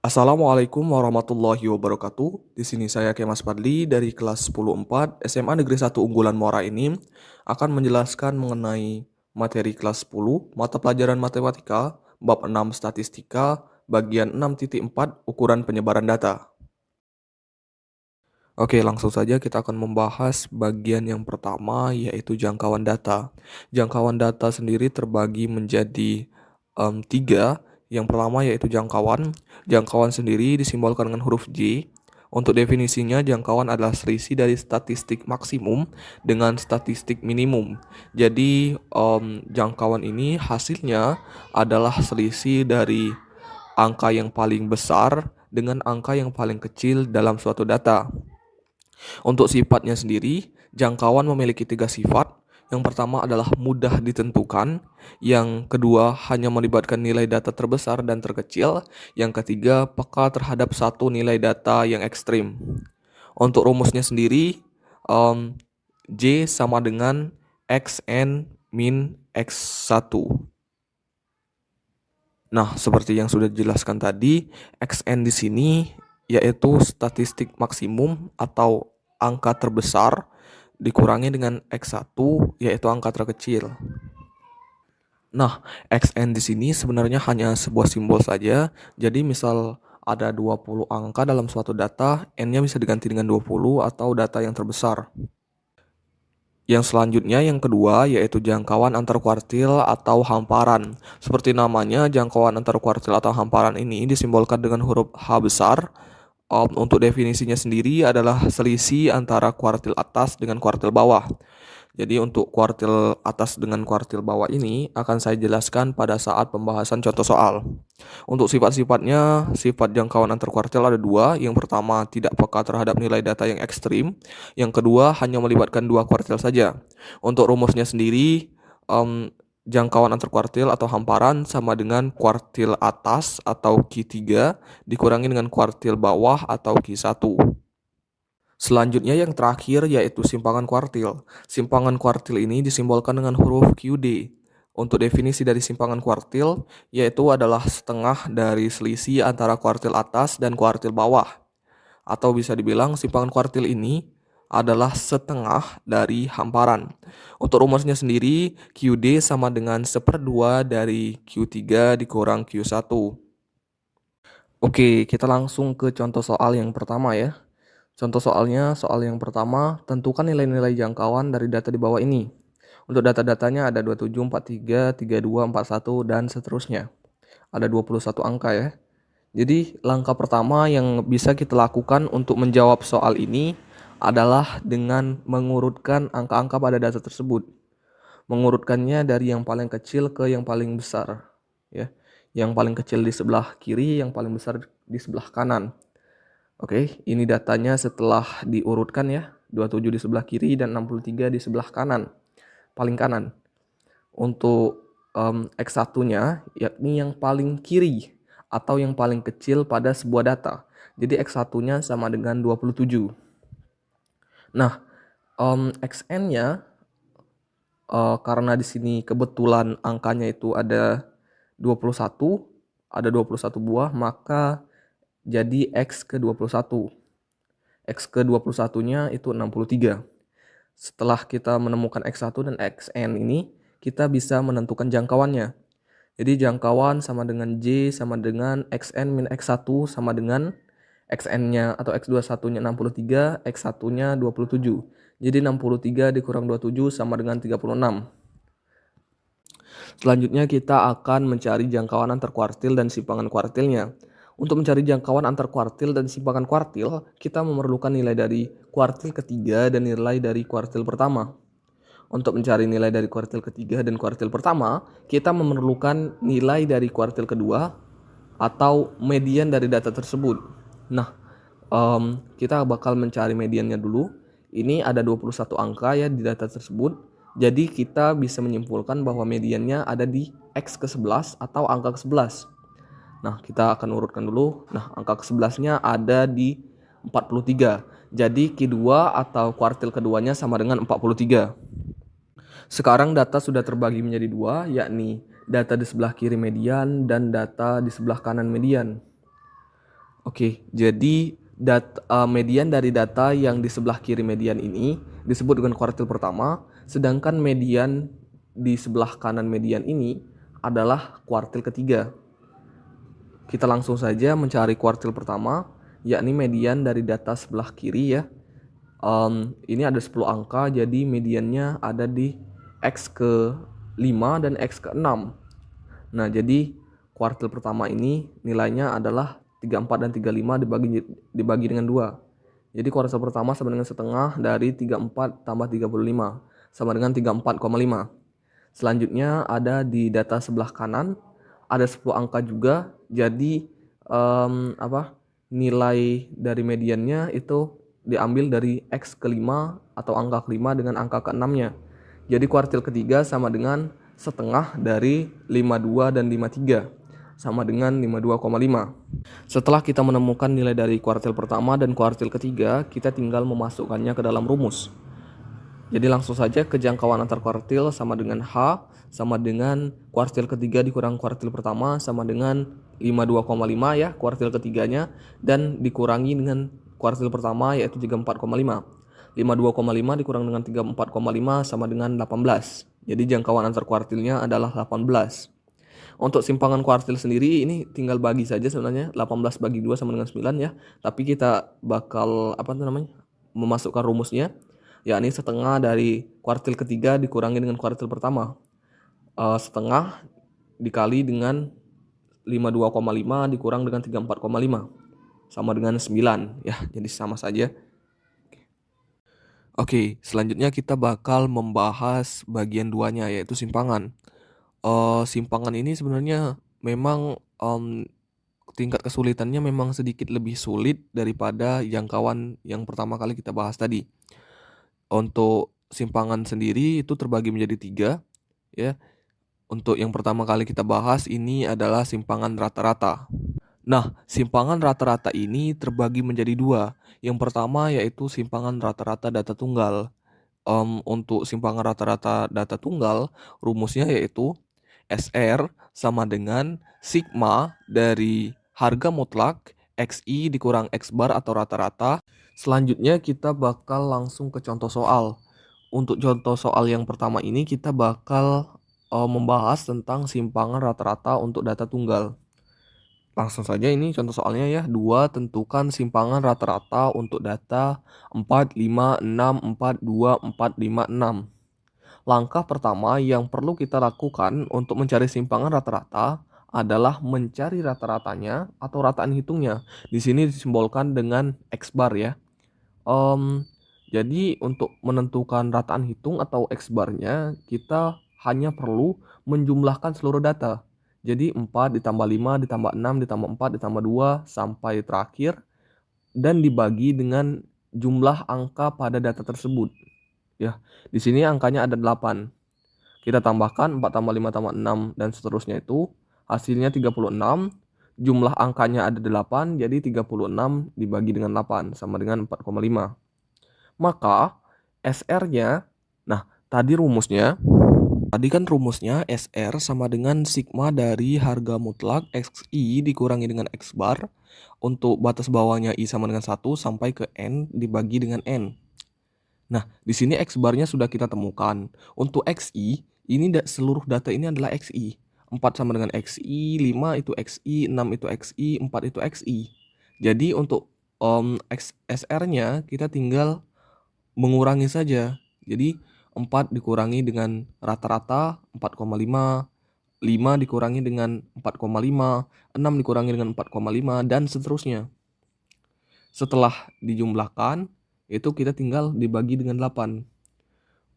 Assalamualaikum warahmatullahi wabarakatuh. Di sini saya Kemas Padli dari kelas 10-4 SMA Negeri 1 Unggulan Muara ini akan menjelaskan mengenai materi kelas 10 mata pelajaran matematika bab 6 statistika bagian 6.4 ukuran penyebaran data. Oke, langsung saja kita akan membahas bagian yang pertama yaitu jangkauan data. Jangkauan data sendiri terbagi menjadi tiga. Yang pertama yaitu jangkauan. Jangkauan sendiri disimbolkan dengan huruf J. Untuk definisinya, jangkauan adalah selisih dari statistik maksimum dengan statistik minimum. Jadi, jangkauan ini hasilnya adalah selisih dari angka yang paling besar dengan angka yang paling kecil dalam suatu data. Untuk sifatnya sendiri, jangkauan memiliki tiga sifat. Yang pertama adalah mudah ditentukan, yang kedua hanya melibatkan nilai data terbesar dan terkecil, yang ketiga peka terhadap satu nilai data yang ekstrim. Untuk rumusnya sendiri, J sama dengan Xn min X1. Nah, seperti yang sudah dijelaskan tadi, Xn di sini yaitu statistik maksimum atau angka terbesar dikurangi dengan X1 yaitu angka terkecil. Nah, Xn di sini sebenarnya hanya sebuah simbol saja. Jadi misal ada 20 angka dalam suatu data, N-nya bisa diganti dengan 20 atau data yang terbesar. Yang selanjutnya yang kedua yaitu jangkauan antar kuartil atau hamparan. Seperti namanya, jangkauan antar kuartil atau hamparan ini disimbolkan dengan huruf H besar. Untuk definisinya sendiri adalah selisih antara kuartil atas dengan kuartil bawah. Jadi untuk kuartil atas dengan kuartil bawah ini akan saya jelaskan pada saat pembahasan contoh soal. Untuk sifat-sifatnya, sifat jangkauan antar kuartil ada dua. Yang pertama tidak peka terhadap nilai data yang ekstrim. Yang kedua hanya melibatkan dua kuartil saja. Untuk rumusnya sendiri, jangkauan antar kuartil atau hamparan sama dengan kuartil atas atau Q3 dikurangi dengan kuartil bawah atau Q1. Selanjutnya yang terakhir yaitu simpangan kuartil. Simpangan kuartil ini disimbolkan dengan huruf QD. Untuk definisi dari simpangan kuartil yaitu adalah setengah dari selisih antara kuartil atas dan kuartil bawah. Atau bisa dibilang simpangan kuartil ini adalah setengah dari hamparan. Untuk rumusnya sendiri, QD sama dengan 1/2 dari Q3 dikurang Q1. Oke, kita langsung ke contoh soal yang pertama ya. Contoh soalnya, soal yang pertama, tentukan nilai-nilai jangkauan dari data di bawah ini. Untuk data-datanya ada 27, 43, 32, 41, dan seterusnya. Ada 21 angka ya. Jadi langkah pertama yang bisa kita lakukan untuk menjawab soal ini adalah dengan mengurutkan angka-angka pada data tersebut. Mengurutkannya dari yang paling kecil ke yang paling besar. Ya. Yang paling kecil di sebelah kiri, yang paling besar di sebelah kanan. Oke, ini datanya setelah diurutkan ya. 27 di sebelah kiri dan 63 di sebelah kanan. Paling kanan. Untuk X1-nya yakni yang paling kiri atau yang paling kecil pada sebuah data. Jadi X1-nya sama dengan 27. Nah, Xn-nya karena di sini kebetulan angkanya itu ada 21, ada 21 buah, maka jadi X ke 21. X ke 21-nya itu 63. Setelah kita menemukan X1 dan Xn ini, kita bisa menentukan jangkauannya. Jadi jangkauan sama dengan J sama dengan Xn min X1 sama dengan Xn-nya atau X21-nya 63, X1-nya 27. Jadi 63 dikurang 27 sama dengan 36. Selanjutnya kita akan mencari jangkauan antar kuartil dan simpangan kuartilnya. Untuk mencari jangkauan antar kuartil dan simpangan kuartil, kita memerlukan nilai dari kuartil ketiga dan nilai dari kuartil pertama. Untuk mencari nilai dari kuartil ketiga dan kuartil pertama, kita memerlukan nilai dari kuartil kedua atau median dari data tersebut. Nah, kita bakal mencari mediannya dulu. Ini ada 21 angka ya di data tersebut. Jadi kita bisa menyimpulkan bahwa mediannya ada di X ke 11 atau angka ke 11. Nah, kita akan urutkan dulu. Nah, angka ke-11-nya ada di 43. Jadi Q2 atau kuartil keduanya sama dengan 43. Sekarang data sudah terbagi menjadi dua, yakni data di sebelah kiri median dan data di sebelah kanan median. Oke, jadi median dari data yang di sebelah kiri median ini disebut dengan kuartil pertama, sedangkan median di sebelah kanan median ini adalah kuartil ketiga. Kita langsung saja mencari kuartil pertama, yakni median dari data sebelah kiri ya. Ini ada 10 angka, jadi mediannya ada di X ke 5 dan X ke 6. Nah, jadi kuartil pertama ini nilainya adalah 34 dan 35 dibagi dengan 2. Jadi kuartil pertama sama dengan setengah dari 34 tambah 35 sama dengan 34,5. Selanjutnya ada di data sebelah kanan ada 10 angka juga. Jadi nilai dari mediannya itu diambil dari X ke 5 atau angka ke 5 dengan angka ke 6-nya. Jadi kuartil ketiga sama dengan setengah dari 52 dan 53 sama dengan 52,5. Setelah kita menemukan nilai dari kuartil pertama dan kuartil ketiga, kita tinggal memasukkannya ke dalam rumus. Jadi langsung saja kejangkauan antar kuartil sama dengan H sama dengan kuartil ketiga dikurang kuartil pertama sama dengan 52,5 ya kuartil ketiganya, dan dikurangi dengan kuartil pertama yaitu 34,5. 52,5 dikurang dengan 34,5 sama dengan 18. Jadi jangkauan antar kuartilnya adalah 18. Untuk simpangan kuartil sendiri ini tinggal bagi saja sebenarnya, 18 bagi 2 sama dengan 9 ya. Tapi kita bakal memasukkan rumusnya, yakni setengah dari kuartil ketiga dikurangi dengan kuartil pertama. Setengah dikali dengan 52,5 dikurang dengan 34,5 sama dengan 9 ya, jadi sama saja. Oke, selanjutnya kita bakal membahas bagian 2-nya yaitu simpangan. Simpangan ini sebenarnya memang tingkat kesulitannya memang sedikit lebih sulit daripada jangkauan yang pertama kali kita bahas tadi. Untuk simpangan sendiri itu terbagi menjadi 3 ya. Untuk yang pertama kali kita bahas ini adalah simpangan rata-rata. Nah, simpangan rata-rata ini terbagi menjadi 2. Yang pertama yaitu simpangan rata-rata data tunggal. Untuk simpangan rata-rata data tunggal, rumusnya yaitu SR sama dengan sigma dari harga mutlak XI dikurang X bar atau rata-rata. Selanjutnya kita bakal langsung ke contoh soal. Untuk contoh soal yang pertama ini kita bakal membahas tentang simpangan rata-rata untuk data tunggal. Langsung saja ini contoh soalnya ya. 2. Tentukan simpangan rata-rata untuk data 4, 5, 6, 4, 2, 4, 5, 6. Langkah pertama yang perlu kita lakukan untuk mencari simpangan rata-rata adalah mencari rata-ratanya atau rataan hitungnya. Di sini disimbolkan dengan X bar ya. Jadi untuk menentukan rataan hitung atau X barnya, kita hanya perlu menjumlahkan seluruh data. Jadi 4 ditambah 5 ditambah 6 ditambah 4 ditambah 2 sampai terakhir, dan dibagi dengan jumlah angka pada data tersebut. Ya, di sini angkanya ada 8. Kita tambahkan 4 tambah 5 tambah 6 dan seterusnya itu hasilnya 36. Jumlah angkanya ada 8, jadi 36 dibagi dengan 8 sama dengan 4,5. Maka SR-nya, nah tadi kan rumusnya SR sama dengan sigma dari harga mutlak XI dikurangi dengan X bar. Untuk batas bawahnya I sama dengan 1 sampai ke N dibagi dengan N. Nah, di sini X barnya sudah kita temukan. Untuk XI, ini seluruh data ini adalah XI. 4 sama dengan XI, 5 itu XI, 6 itu XI, 4 itu XI. Jadi untuk SR-nya kita tinggal mengurangi saja. Jadi 4 dikurangi dengan rata-rata 4,5, 5 dikurangi dengan 4,5, 6 dikurangi dengan 4,5 dan seterusnya. Setelah dijumlahkan, itu kita tinggal dibagi dengan 8.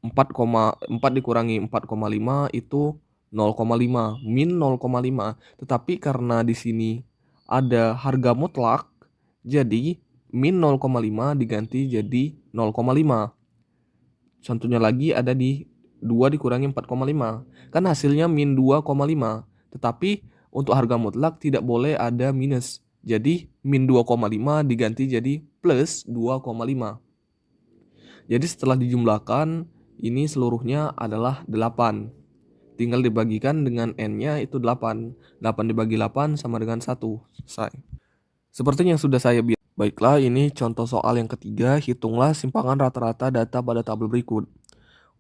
4 dikurangi 4,5 itu 0,5, min 0,5. Tetapi karena di sini ada harga mutlak, jadi min 0,5 diganti jadi 0,5. Contohnya lagi ada di 2 dikurangi 4,5. Kan hasilnya min 2,5. Tetapi untuk harga mutlak tidak boleh ada minus. Jadi min 2,5 diganti jadi plus 2,5. Jadi setelah dijumlahkan, ini seluruhnya adalah 8. Tinggal dibagikan dengan N-nya itu 8. 8 dibagi 8 sama dengan 1. Selesai. Seperti yang sudah saya bilang, baiklah ini contoh soal yang ketiga, hitunglah simpangan rata-rata data pada tabel berikut.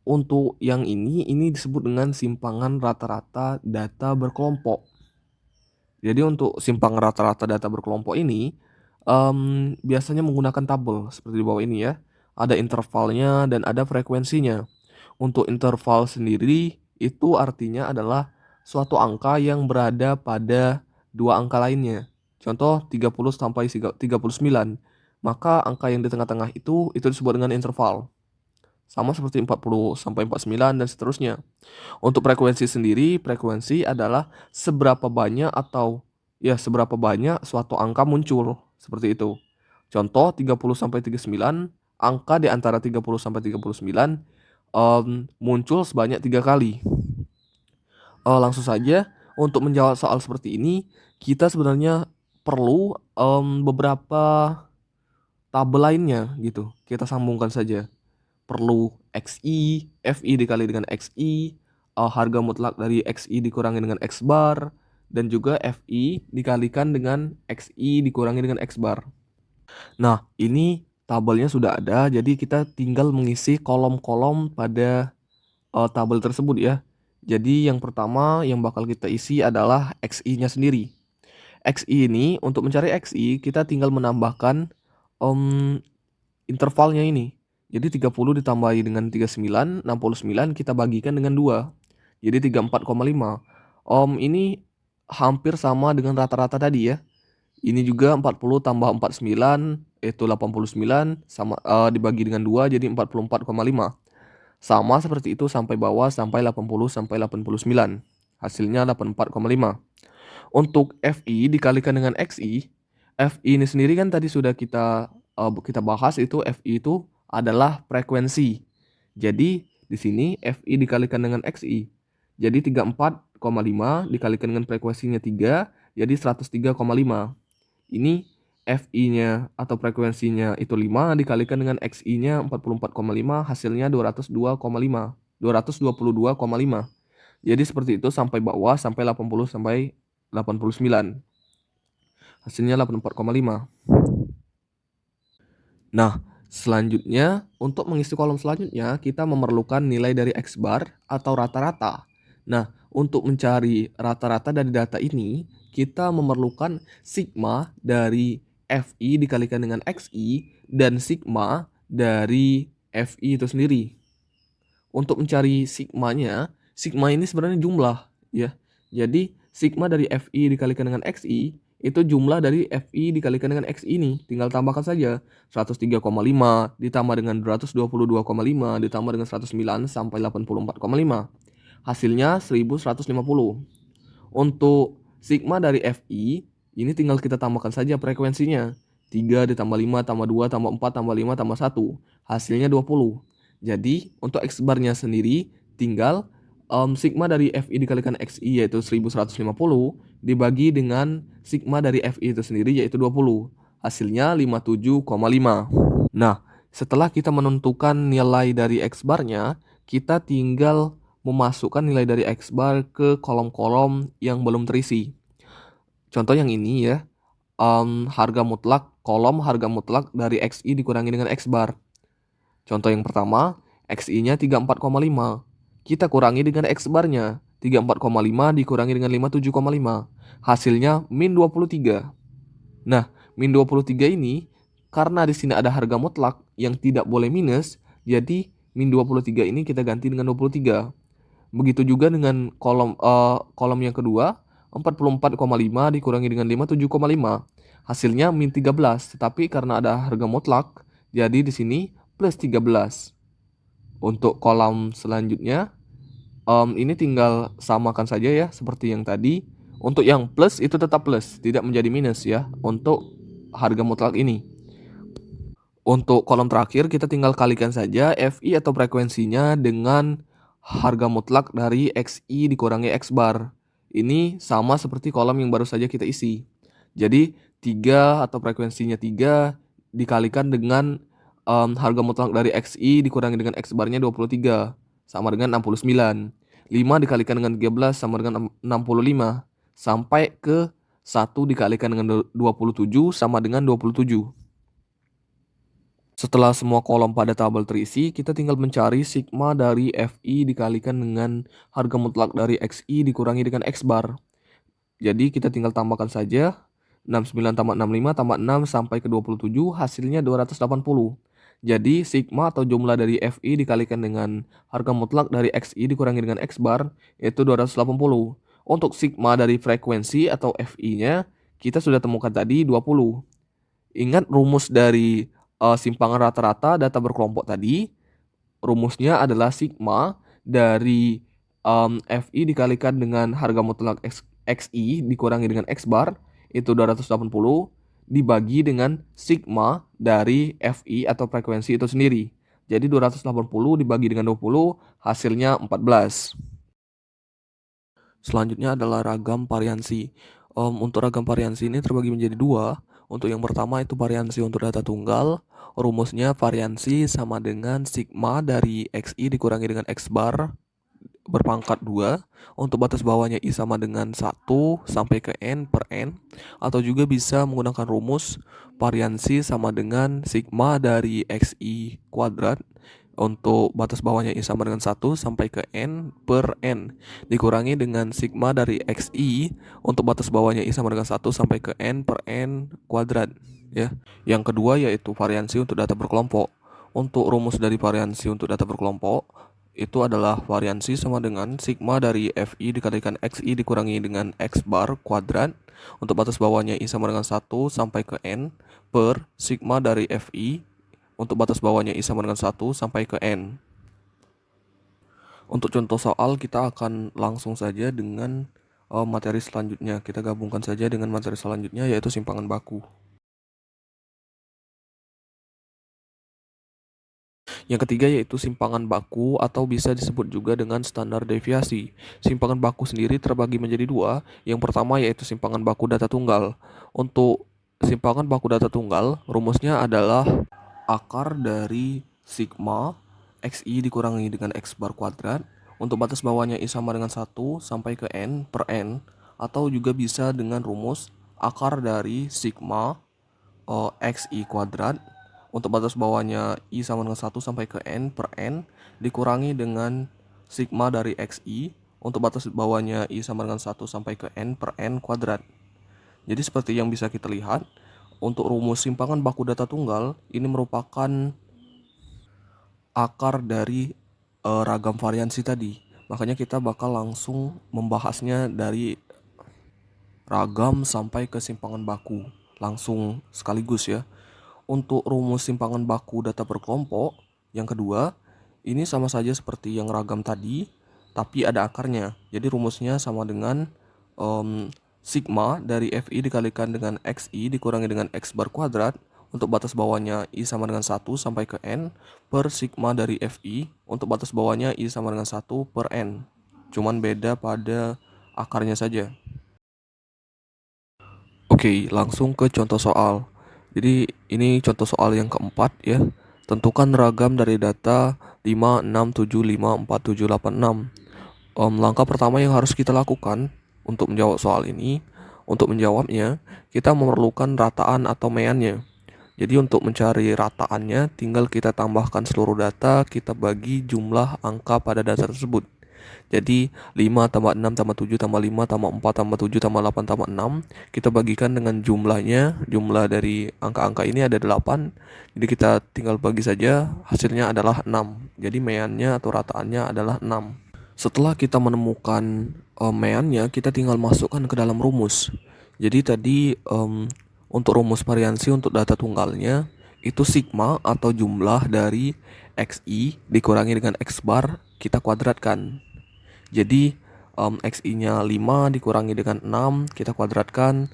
Untuk yang ini disebut dengan simpangan rata-rata data berkelompok. Jadi untuk simpangan rata-rata data berkelompok ini, biasanya menggunakan tabel seperti di bawah ini ya. Ada intervalnya dan ada frekuensinya. Untuk interval sendiri itu artinya adalah suatu angka yang berada pada dua angka lainnya. Contoh 30 sampai 39. Maka angka yang di tengah-tengah itu disebut dengan interval. Sama seperti 40 sampai 49 dan seterusnya. Untuk frekuensi sendiri, frekuensi adalah seberapa banyak atau ya seberapa banyak suatu angka muncul, seperti itu. Contoh 30 sampai 39, angka di antara 30 sampai 39 muncul sebanyak 3 kali. Langsung saja untuk menjawab soal seperti ini, kita sebenarnya perlu beberapa tabel lainnya gitu. Kita sambungkan saja. Perlu XI, FI dikali dengan XI, harga mutlak dari XI dikurangi dengan X bar, dan juga FI dikalikan dengan XI dikurangi dengan X bar. Nah, ini tabelnya sudah ada, jadi kita tinggal mengisi kolom-kolom pada tabel tersebut ya. Jadi yang pertama yang bakal kita isi adalah XI-nya sendiri. XI ini, untuk mencari XI, kita tinggal menambahkan intervalnya ini. Jadi 30 ditambahi dengan 39, 69 kita bagikan dengan 2. Jadi 34,5. Ini hampir sama dengan rata-rata tadi ya. Ini juga 40 tambah 49 itu 89 sama dibagi dengan 2 jadi 44,5. Sama seperti itu sampai bawah sampai 80 sampai 89. Hasilnya 84,5. Untuk FI dikalikan dengan XI, FI ini sendiri kan tadi sudah kita bahas itu FI itu adalah frekuensi. Jadi di sini FI dikalikan dengan XI. Jadi 34,5 dikalikan dengan frekuensinya 3 jadi 103,5. Ini FI-nya atau frekuensinya itu 5 dikalikan dengan XI-nya 44,5 hasilnya 202,5. 222,5. Jadi seperti itu sampai bawah sampai 80 sampai 89. Hasilnya 84,5. Nah, selanjutnya untuk mengisi kolom selanjutnya kita memerlukan nilai dari X bar atau rata-rata. Nah, untuk mencari rata-rata dari data ini, kita memerlukan sigma dari FI dikalikan dengan XI dan sigma dari FI itu sendiri. Untuk mencari sigmanya, sigma ini sebenarnya jumlah ya. Jadi sigma dari FI dikalikan dengan XI itu jumlah dari FI dikalikan dengan X ini. Tinggal tambahkan saja 103,5 ditambah dengan 222,5 ditambah dengan 109 sampai 84,5. Hasilnya 1150. Untuk sigma dari FI ini tinggal kita tambahkan saja frekuensinya. 3 ditambah 5 tambah 2 tambah 4 tambah 5 tambah 1. Hasilnya 20. Jadi untuk X barnya sendiri tinggal sigma dari FI dikalikan XI yaitu 1150 dibagi dengan sigma dari FI itu sendiri yaitu 20. Hasilnya 57,5. Nah, setelah kita menentukan nilai dari X barnya, kita tinggal memasukkan nilai dari X bar ke kolom-kolom yang belum terisi. Contoh yang ini ya, harga mutlak, kolom harga mutlak dari XI dikurangi dengan X bar. Contoh yang pertama, XI-nya 34,5. Kita kurangi dengan X barnya. 34,5 dikurangi dengan 57,5. Hasilnya min 23. Nah, min 23 ini karena di sini ada harga mutlak yang tidak boleh minus, jadi min 23 ini kita ganti dengan 23. Begitu juga dengan kolom yang kedua, 44,5 dikurangi dengan 57,5. Hasilnya min 13, tetapi karena ada harga mutlak, jadi di sini plus 13. Untuk kolom selanjutnya, ini tinggal samakan saja ya seperti yang tadi. Untuk yang plus itu tetap plus, tidak menjadi minus ya untuk harga mutlak ini. Untuk kolom terakhir kita tinggal kalikan saja FI atau frekuensinya dengan harga mutlak dari XI dikurangi X bar. Ini sama seperti kolom yang baru saja kita isi. Jadi 3 atau frekuensinya 3 dikalikan dengan harga mutlak dari XI dikurangi dengan X barnya 23 sama dengan 69. 5 dikalikan dengan 13 sama dengan 65 sampai ke 1 dikalikan dengan 27 sama dengan 27. Setelah semua kolom pada tabel terisi, kita tinggal mencari sigma dari FI dikalikan dengan harga mutlak dari XI dikurangi dengan X bar. Jadi kita tinggal tambahkan saja 69 tambah 65 tambah 6 sampai ke 27, hasilnya 280. Jadi sigma atau jumlah dari FI dikalikan dengan harga mutlak dari XI dikurangi dengan X bar yaitu 280. Untuk sigma dari frekuensi atau FI-nya kita sudah temukan tadi 20. Ingat rumus dari simpangan rata-rata data berkelompok tadi, rumusnya adalah sigma dari FI dikalikan dengan harga mutlak XI dikurangi dengan X bar itu 280 dibagi dengan sigma dari FI atau frekuensi itu sendiri. Jadi 280 dibagi dengan 20 hasilnya 14. Selanjutnya adalah ragam variansi. Untuk ragam variansi ini terbagi menjadi dua. Untuk yang pertama itu variansi untuk data tunggal. Rumusnya variansi sama dengan sigma dari XI dikurangi dengan X bar berpangkat 2. Untuk batas bawahnya I sama dengan 1 sampai ke N per N. Atau juga bisa menggunakan rumus variansi sama dengan sigma dari XI kuadrat. Untuk batas bawahnya I sama dengan 1 sampai ke N per N. Dikurangi dengan sigma dari XI untuk batas bawahnya I sama dengan 1 sampai ke N per N kuadrat. Ya. Yang kedua yaitu variansi untuk data berkelompok. Untuk rumus dari variansi untuk data berkelompok itu adalah variansi sama dengan sigma dari FI dikalikan XI dikurangi dengan X bar kuadrat untuk batas bawahnya I sama dengan 1 sampai ke N per sigma dari FI untuk batas bawahnya I sama dengan 1 sampai ke N. Untuk contoh soal kita akan langsung saja dengan materi selanjutnya. Kita gabungkan saja dengan materi selanjutnya yaitu simpangan baku. Yang ketiga yaitu simpangan baku atau bisa disebut juga dengan standar deviasi. Simpangan baku sendiri terbagi menjadi dua. Yang pertama yaitu simpangan baku data tunggal. Untuk simpangan baku data tunggal, rumusnya adalah akar dari sigma XI dikurangi dengan X bar kuadrat untuk batas bawahnya I sama dengan 1 sampai ke N per N, atau juga bisa dengan rumus akar dari sigma XI kuadrat untuk batas bawahnya I sama dengan 1 sampai ke N per N dikurangi dengan sigma dari XI untuk batas bawahnya I sama dengan 1 sampai ke N per N kuadrat. Jadi seperti yang bisa kita lihat, untuk rumus simpangan baku data tunggal ini merupakan akar dari ragam variansi tadi. Makanya kita bakal langsung membahasnya dari ragam sampai ke simpangan baku langsung sekaligus ya. Untuk rumus simpangan baku data berkelompok yang kedua, ini sama saja seperti yang ragam tadi, tapi ada akarnya. Jadi rumusnya sama dengan sigma dari FI dikalikan dengan XI dikurangi dengan X bar kuadrat untuk batas bawahnya I sama dengan 1 sampai ke N per sigma dari FI untuk batas bawahnya I sama dengan 1 per N. Cuman beda pada akarnya saja. Oke, langsung ke contoh soal. Jadi ini contoh soal yang keempat ya. Tentukan ragam dari data 5, 6, 7, 5, 4, 7, 8, 6. Langkah pertama yang harus kita lakukan untuk menjawab soal ini, untuk menjawabnya, kita memerlukan rataan atau meannya. Jadi untuk mencari rataannya, tinggal kita tambahkan seluruh data, kita bagi jumlah angka pada data tersebut. Jadi 5 tambah 6 tambah 7 tambah 5 tambah 4 tambah 7 tambah 8 tambah 6, kita bagikan dengan jumlahnya. Jumlah dari angka-angka ini ada 8. Jadi kita tinggal bagi saja, hasilnya adalah 6. Jadi meannya atau rataannya adalah 6. Setelah kita menemukan meannya, kita tinggal masukkan ke dalam rumus. Jadi tadi untuk rumus variansi untuk data tunggalnya itu sigma atau jumlah dari XI dikurangi dengan X bar kita kuadratkan. Jadi XI-nya 5 dikurangi dengan 6 kita kuadratkan,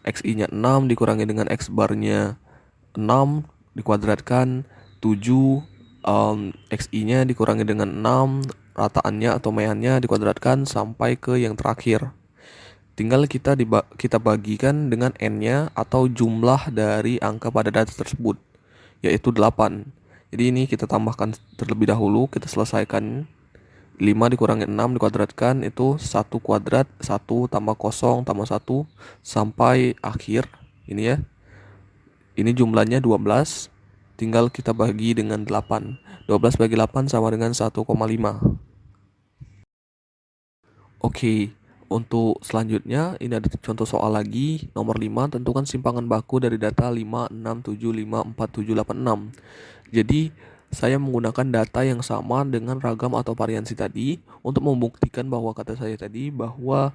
XI-nya 6 dikurangi dengan X bar-nya 6 dikuadratkan, 7 XI-nya dikurangi dengan 6 rataannya atau meannya dikuadratkan sampai ke yang terakhir. Tinggal kita bagikan dengan n-nya atau jumlah dari angka pada data tersebut, yaitu 8. Jadi ini kita tambahkan terlebih dahulu, kita selesaikan 5 dikurangi 6 dikuadratkan itu 1 kuadrat, 1 tambah 0 tambah 1 sampai akhir. Ini ya. Ini jumlahnya 12. Tinggal kita bagi dengan 8. 12 bagi 8 sama dengan 1,5. Oke, untuk selanjutnya ini ada contoh soal lagi. Nomor 5, tentukan simpangan baku dari data 5, 6, 7, 5, 4, 7, 8, 6. Jadi, saya menggunakan data yang sama dengan ragam atau variansi tadi untuk membuktikan bahwa kata saya tadi bahwa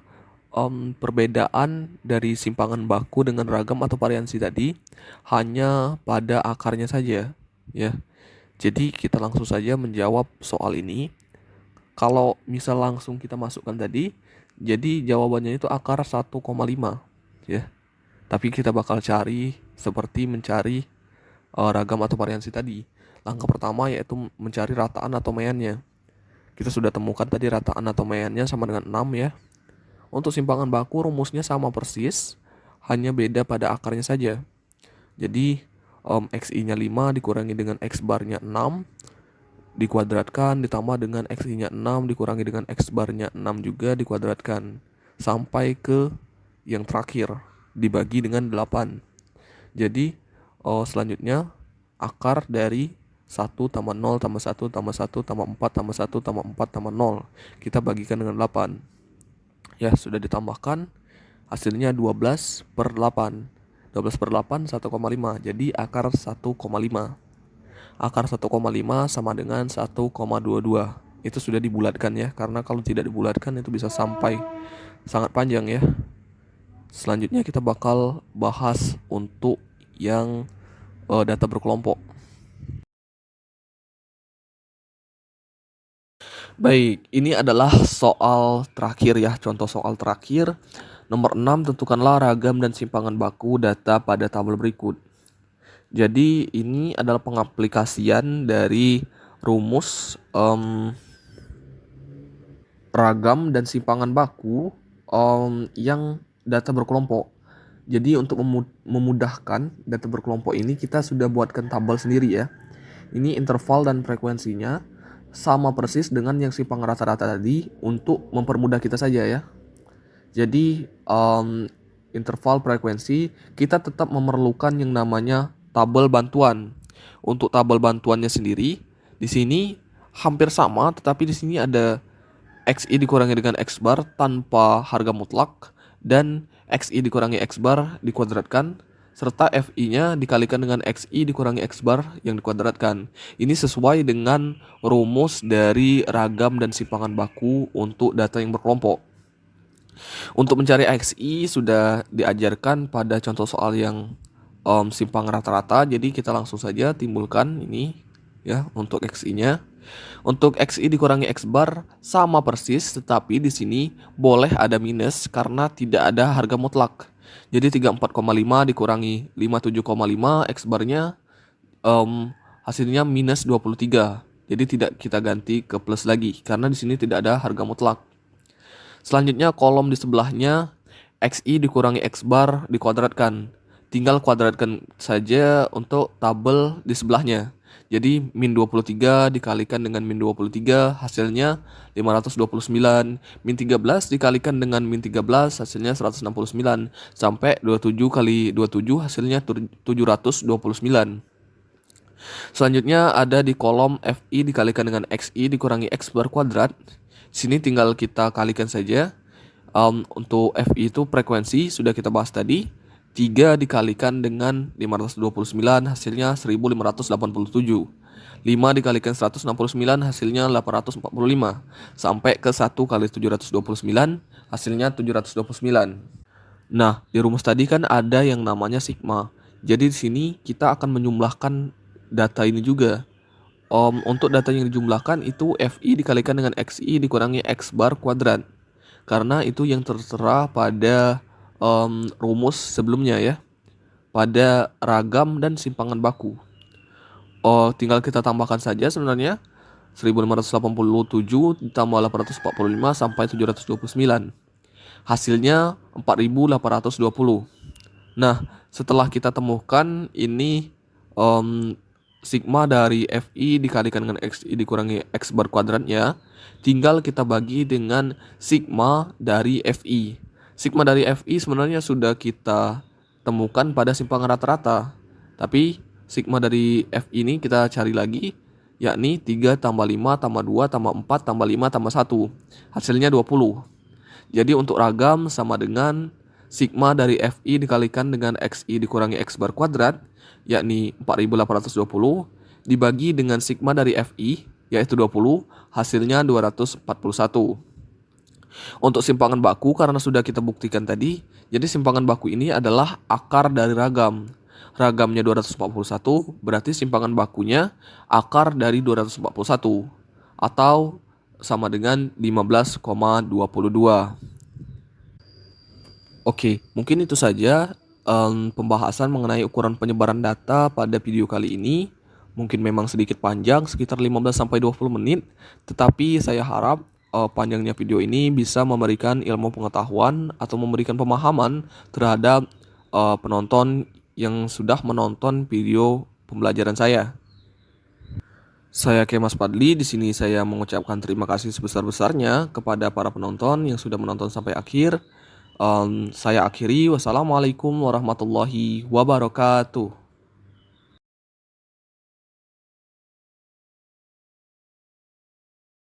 perbedaan dari simpangan baku dengan ragam atau variansi tadi hanya pada akarnya saja, ya. Jadi, kita langsung saja menjawab soal ini. Kalau misal langsung kita masukkan tadi, jadi jawabannya itu akar 1,5 ya. Tapi kita bakal cari seperti mencari ragam atau variansi tadi. Langkah pertama yaitu mencari rataan atau meannya. Kita sudah temukan tadi rataan atau meannya sama dengan 6 ya. Untuk simpangan baku rumusnya sama persis, hanya beda pada akarnya saja. Jadi XI-nya 5 dikurangi dengan X barnya 6 dikuadratkan ditambah dengan XI-nya 6 dikurangi dengan X barnya 6 juga dikuadratkan sampai ke yang terakhir dibagi dengan 8. Jadi selanjutnya akar dari 1 tambah 0 tambah 1 tambah 1 tambah 4 tambah 1 tambah 4 tambah 0 kita bagikan dengan 8. Ya, sudah ditambahkan hasilnya 12 per 8. 12 per 8 1,5. Jadi akar 1,5. Akar 1,5 sama dengan 1,22. Itu sudah dibulatkan ya, karena kalau tidak dibulatkan itu bisa sampai sangat panjang ya. Selanjutnya kita bakal bahas untuk yang data berkelompok. Baik, ini adalah soal terakhir ya, contoh soal terakhir. Nomor 6, tentukanlah ragam dan simpangan baku data pada tabel berikut. Jadi ini adalah pengaplikasian dari rumus ragam dan simpangan baku yang data berkelompok. Jadi untuk memudahkan data berkelompok ini kita sudah buatkan tabel sendiri ya. Ini interval dan frekuensinya sama persis dengan yang simpangan rata-rata tadi untuk mempermudah kita saja ya. Jadi interval frekuensi kita tetap memerlukan yang namanya tabel bantuan. Untuk tabel bantuannya sendiri di sini hampir sama, tetapi di sini ada XI dikurangi dengan X bar tanpa harga mutlak dan XI dikurangi X bar dikuadratkan serta FI-nya dikalikan dengan XI dikurangi X bar yang dikuadratkan. Ini sesuai dengan rumus dari ragam dan simpangan baku untuk data yang berkelompok. Untuk mencari XI sudah diajarkan pada contoh soal yang simpang rata-rata. Jadi kita langsung saja timbulkan ini ya untuk XI-nya. Untuk XI dikurangi X bar sama persis, tetapi di sini boleh ada minus karena tidak ada harga mutlak. Jadi 34,5 dikurangi 57,5 X barnya hasilnya minus 23. Jadi tidak kita ganti ke plus lagi karena di sini tidak ada harga mutlak. Selanjutnya kolom di sebelahnya XI dikurangi X bar dikuadratkan. Tinggal kuadratkan saja untuk tabel di sebelahnya. Jadi min 23 dikalikan dengan min 23 hasilnya 529. Min 13 dikalikan dengan min 13 hasilnya 169. Sampai 27 kali 27 hasilnya 729. Selanjutnya ada di kolom FI dikalikan dengan XI dikurangi X bar kuadrat. Sini tinggal kita kalikan saja. Untuk FI itu frekuensi sudah kita bahas tadi. 3 dikalikan dengan 529 hasilnya 1587. 5 dikalikan 169 hasilnya 845. Sampai ke 1 kali 729 hasilnya 729. Nah, di rumus tadi kan ada yang namanya sigma. Jadi di sini kita akan menjumlahkan data ini juga. Untuk data yang dijumlahkan itu FI dikalikan dengan XI dikurangi X bar kuadrat. Karena itu yang tertera pada rumus sebelumnya ya, pada ragam dan simpangan baku. Tinggal kita tambahkan saja sebenarnya 1587 ditambah 845 sampai 729. Hasilnya 4820. Nah, setelah kita temukan ini sigma dari FI dikalikan dengan XI dikurangi X bar kuadratnya, tinggal kita bagi dengan sigma dari FI. Sigma dari FI sebenarnya sudah kita temukan pada simpangan rata-rata. Tapi sigma dari FI ini kita cari lagi, yakni 3 tambah 5 tambah 2 tambah 4 tambah 5 tambah 1. Hasilnya 20. Jadi untuk ragam sama dengan sigma dari FI dikalikan dengan XI dikurangi X bar kuadrat, yakni 4820, dibagi dengan sigma dari FI, yaitu 20, hasilnya 241. Untuk simpangan baku karena sudah kita buktikan tadi, jadi simpangan baku ini adalah akar dari ragam. Ragamnya 241, berarti simpangan bakunya akar dari 241 atau sama dengan 15,22. Oke, mungkin itu saja pembahasan mengenai ukuran penyebaran data pada video kali ini. Mungkin memang sedikit panjang, sekitar 15-20 menit, tetapi saya harap panjangnya video ini bisa memberikan ilmu pengetahuan atau memberikan pemahaman terhadap penonton yang sudah menonton video pembelajaran saya. Saya Kemas Padli, di sini saya mengucapkan terima kasih sebesar-besarnya kepada para penonton yang sudah menonton sampai akhir. Saya akhiri, wassalamualaikum warahmatullahi wabarakatuh.